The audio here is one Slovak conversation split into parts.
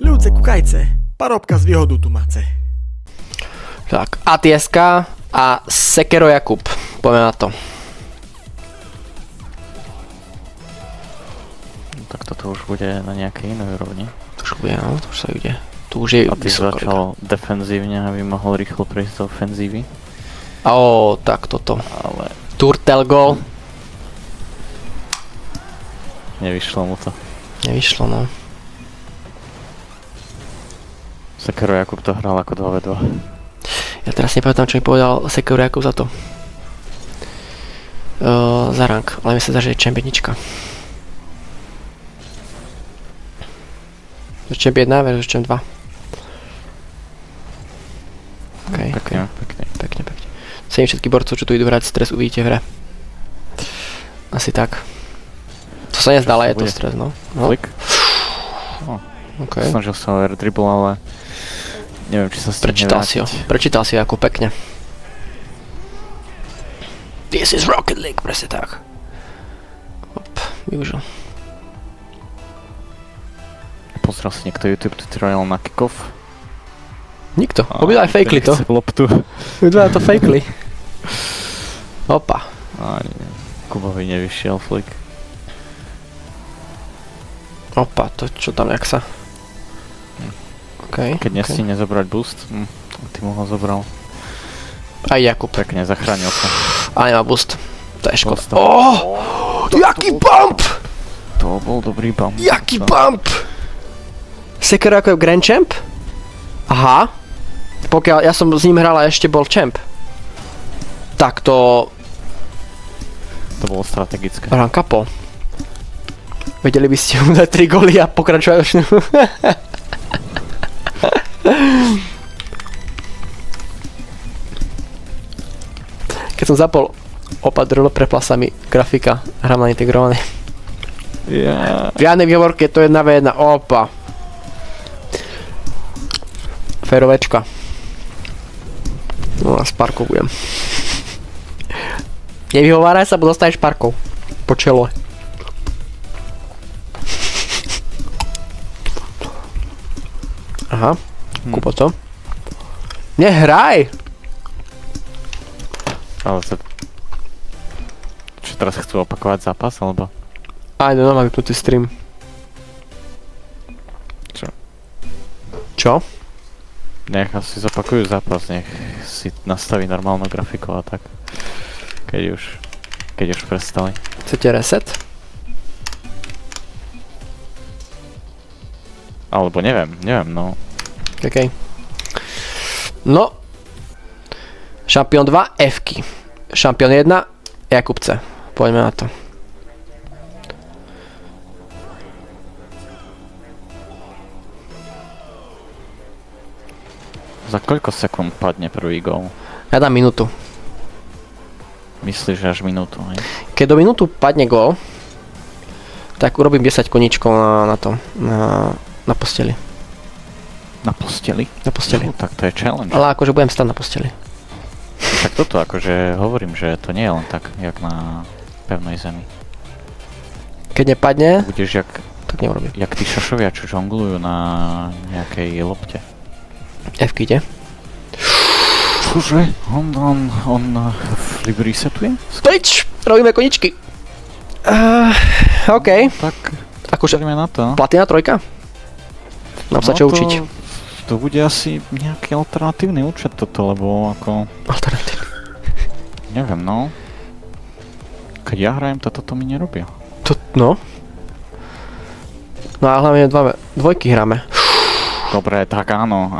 Ľudce kukajce, parobka z výhodu tu mace. Tak, Atieska a Sekero Jakub. Poďme na to. No, tak toto už bude na nejakej inej úrovni. To už bude, no, to už sa ide. Tu už je a ty vysoko. začal defenzívne, aby mohol rýchlo prejsť do ofenzívy. Tak toto. Ale Turtle goal. nevyšlo mu to. Nevyšlo, no. Sekero Jakub to hral ako 2v2. Ja teraz nepamätám, čo mi povedal Sekero Jakub za to. Za rank, ale mi sa zdá, že je čempionička. Champ 1 versus Champ 2. Okay, Pekne. pekne. Cením všetkých borcov, čo tu idú hrať stres, uvidíte v hre. Asi tak. To sa nezdá, ale je to stres, no. Flick. Okay. Snažil sa o air dribble, ale neviem, či sa stihne vrátiť. Prečítal si ho ako pekne. This is Rocket League, presne tak. Hop, využil. Pozrel si niekto YouTube tutorial na kickoff? Nikto. Obidva aj fakeli to. Loptu. Obidva to fakeli. Opa. Kubovi nevyšiel flick. Opa, to čo tam, jak sa? OK. Keď nestihne zobrať boost, ty mu ho zobral. Aj Jakub. Pekne, zachránil sa. A nemá boost. To je škoda. Jaký Jaký bump! To bol dobrý bump. Jaký bump! Sekero ako je Grand Champ? Aha. Pokiaľ ja som s ním hral a ešte bol Champ. Tak to... To bolo strategické. Rank upol. Vedeli by ste mu dať 3 góly a pokračovať už. Keď som zapol opatrilo preplasami grafika, hrám na integrovanej. Žiadne výhovorky, to je 1v1, opa. Férovečka. No a s parkou budem. Nevyhováraj sa, bo dostaneš parkou. Po čelo. Aha, kúpo to. Nehraj! Ale to... Čo teraz chcú opakovať zápas, alebo? Aj, no, mám vypnutý stream. Čo? Čo? Nech asi zopakujú zápas, nech si nastaví normálnu grafiku a tak. Keď už prestali. Chcete reset? Alebo neviem, no. OK. No. Šampión 2, F-ky. Šampión 1, Jakubce. Poďme na to. Za koľko sekúnd padne prvý gól? Ja dám minútu. Myslíš, že až minútu, hej? Keď do minútu padne gól, tak urobím 10 koníčkov na to. Na posteli. Na posteli? Na posteli. No, tak to je challenge. Ale akože budem stať na posteli. Tak toto akože hovorím, že to nie je len tak, jak na pevnej zemi. Keď nepadne, Budeš tak neurobím. jak tí šašovia, čo žonglujú na nejakej lopte. F-ky ide. Čože? On flip resetuje? Pryč! Robíme koničky. OK. Tak, Akože poďme na to. platina trojka? Mám sa čo učiť. To bude asi nejaký alternatívny účet toto, lebo ako... Alternatívny. Neviem, no. Keď ja hrajem, to toto mi nerobia. No. No a hlavne dvojky hráme. Dobre, tak áno.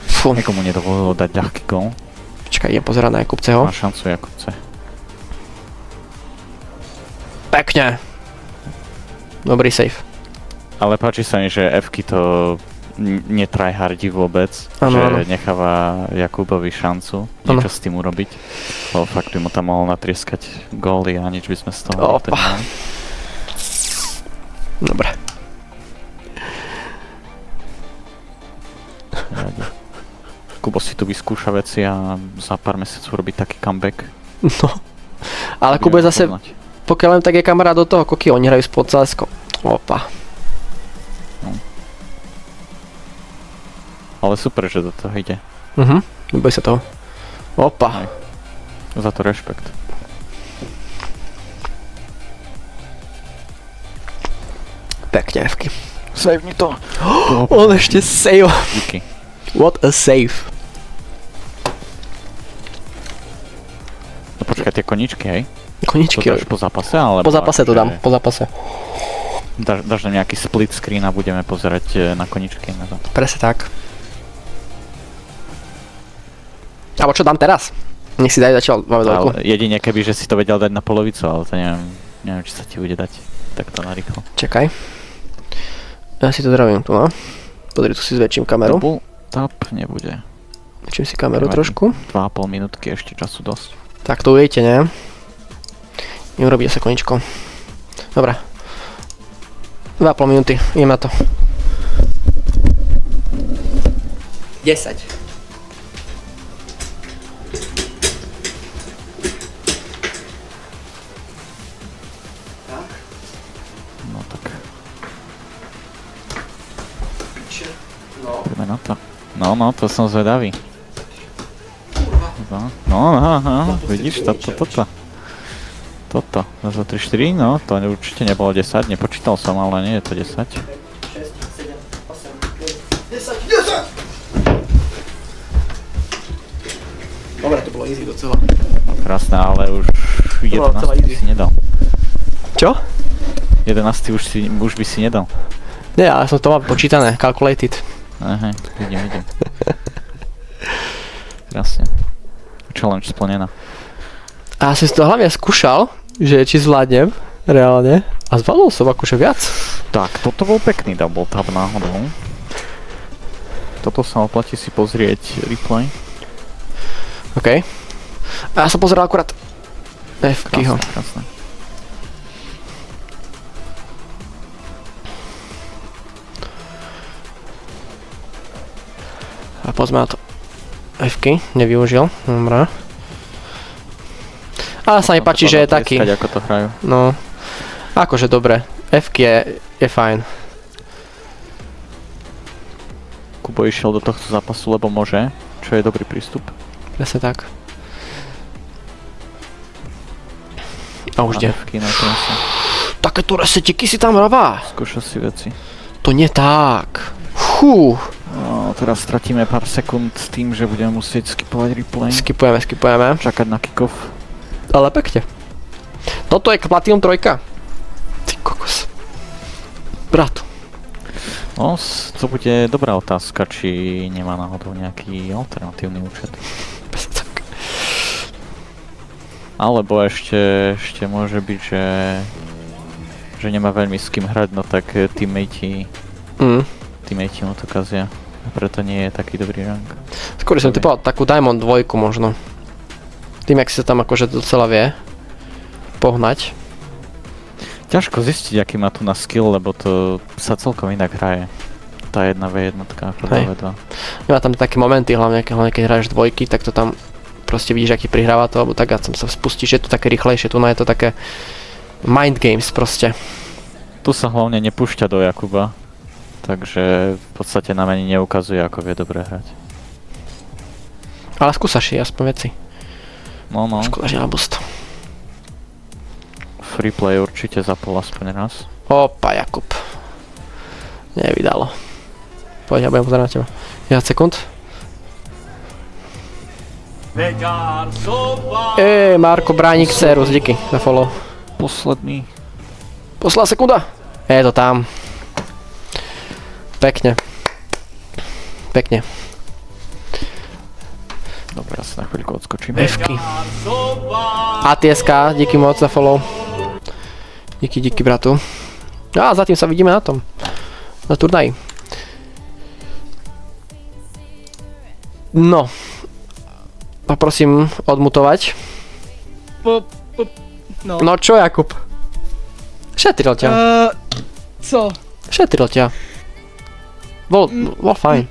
Fú. Nikomu nedovolilo dať ľahký gól. Počkaj, idem pozerať na Jakubceho. Má šancu Jakubce. Pekne. Dobrý save. Ale páči sa mi, že F-ky to netryhardí vôbec. Áno, že áno. necháva Jakubovi šancu niečo s tým urobiť. Lebo fakt by mu tam mohol natrieskať góly a nič by sme z toho Opa. Dobre. Kubo si tu vyskúša veci a za pár mesiacov robí taký comeback. No. Ale Kubo je zase, pokiaľ len tak je kamarát do toho, koľky oni hrajú spolu CSko. Opa. No. Ale super, že do toho ide. Neboj sa toho. Opa. Hej. Za to rešpekt. Pekne, Fky. Save mi to. On ešte save. Díky. What a save. No počkaj, tie koničky, hej? To Koničky. dáš po zápase, alebo... Po zápase to dám, po zápase. Dáš nám nejaký split screen a budeme pozerať na koničky na to. Presne tak. Alebo čo dám teraz? Nech si daj zatiaľ máme dvojku. Ale jedine keby, že si to vedel dať na polovicu, ale to neviem, či sa ti bude dať takto narýchlo. Čakaj. Ja si to zdravím tu, no. Pozri, tu si zväčším kameru. Double tap nebude. Zväčším si kameru Nevadí. trošku. 2,5 minútky, ešte času dosť. Tak to uvidíte, nie? Neurobí sa koničko. Dobre. 2,5 minúty, idem na to. 10. No tak, poďme na to. No, to som zvedavý. No, vidíš, toto. Toto, 2, 3, 4, no, to určite nebolo 10, nepočítal som, ale nie je to 10. 6, 7, 8, 10. Dobre, to bolo easy docela. No krásne, ale už bolo celá 11 by easy. si nedal. Čo? 11 už by si nedal. Nie, ale som to mal počítané, calculated. Aha, vidím. Krásne. Challenge splnená. A ja som si to hlavne skúšal, že či zvládnem, reálne. A zvládol som akože viac. Tak, toto bol pekný double tap náhodou. Toto sa oplatí si pozrieť replay. OK. A ja som pozeral akurát F-kyho. Krásne. A pozme na to. F-ky, nevyužil. Dobre. Ale sa mi páči, že je taký. Ako to hrajú. No. Akože dobre. F-ky je fajn. Kubo išiel do tohto zápasu, lebo môže, čo je dobrý prístup. Presne tak. A už ide. F-ky na to asi. Takéto resetiky si tam robá. Skúša si veci. To nie tak. Fú. No, teraz stratíme pár sekúnd s tým, že budeme musieť skipovať replay. Skipujeme. Čakať na kick-off. Ale pekne. Toto je Platinum 3. Ty kokos. Brat. No, to bude dobrá otázka, či nemá náhodou nejaký alternatívny účet. Tak. Alebo ešte môže byť, že nemá veľmi s kým hrať, no tak teammate mu to kazia. A preto nie je taký dobrý rank. Skôr som typoval takú Diamond 2 možno. Tým, jak si sa tam akože docela vie pohnať. Ťažko zistiť, aký má tu na skill, lebo to sa celkom inak hraje. Tá 1v1 ako 2v2. Nemá tam také momenty, hlavne keď hráš dvojky, tak to tam proste vidíš, aký prihráva to, alebo tak a tam sa spustíš, je to také rýchlejšie, tu je to také mind games proste. Tu sa hlavne nepúšťa do Jakuba, takže v podstate nám ani neukazuje, ako vie dobre hrať. Ale skúsaš si aspoň veci. No. Škoda, že na boost. Free play určite zapol aspoň raz. Opa, Jakub. Nevydalo. Poď, ja budem pozerať na teba. 11 sekúnd. Marko Bránik Cerus, díky za follow. Posledný. Posledná sekunda. Je to tam. Pekne. Dobre, ja sa na chvíľku odskočím. Fky. ATSK, díky moc za follow. Díky bratu. A zatím sa vidíme na tom. Na turnaji. No. Poprosím odmutovať. No. No čo, Jakub? Šetril ťa. Co? Šetril ťa. Bol fajn.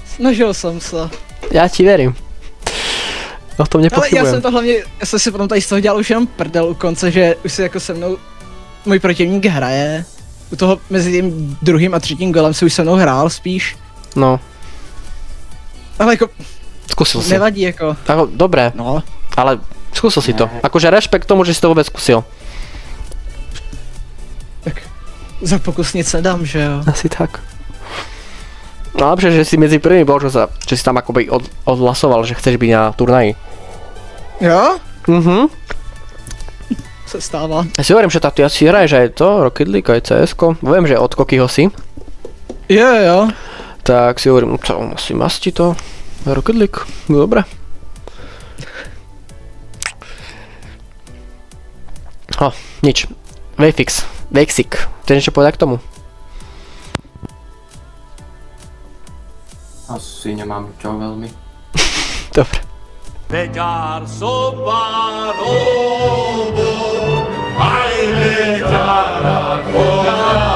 Snažil jsem se. Já ti verím. O tom Ale nepochybujem. já jsem si potom tady z toho dělal už jenom prdel u konce, že už si jako se mnou můj protivník hraje. U toho mezi tím druhým a třetím golem si už se mnou hrál spíš. No, Ale jako, skúsil si. nevadí jako. Ako, dobre, No, ale skúsil si to. Akože rešpekt tomu, že si to vôbec skúsil. tak za pokus nic nedám, že jo. Asi tak. No lepšie, že si medzi prvými bol, že si tam akoby odhlasoval, že chceš byť na turnaji. Jo? Se stává. Ja si hovorím, že ty asi hraješ aj to, Rocket League, aj CS-ko. Viem, že od Kokyho si. Jo. Tak si hovorím, čo asi masti to. Rocket League, dobre. Nič. Vexik. Chceš niečo povedať k tomu? Asi nemám čo veľmi. Dobre. Beďar sobarovo, aj beďara koňa.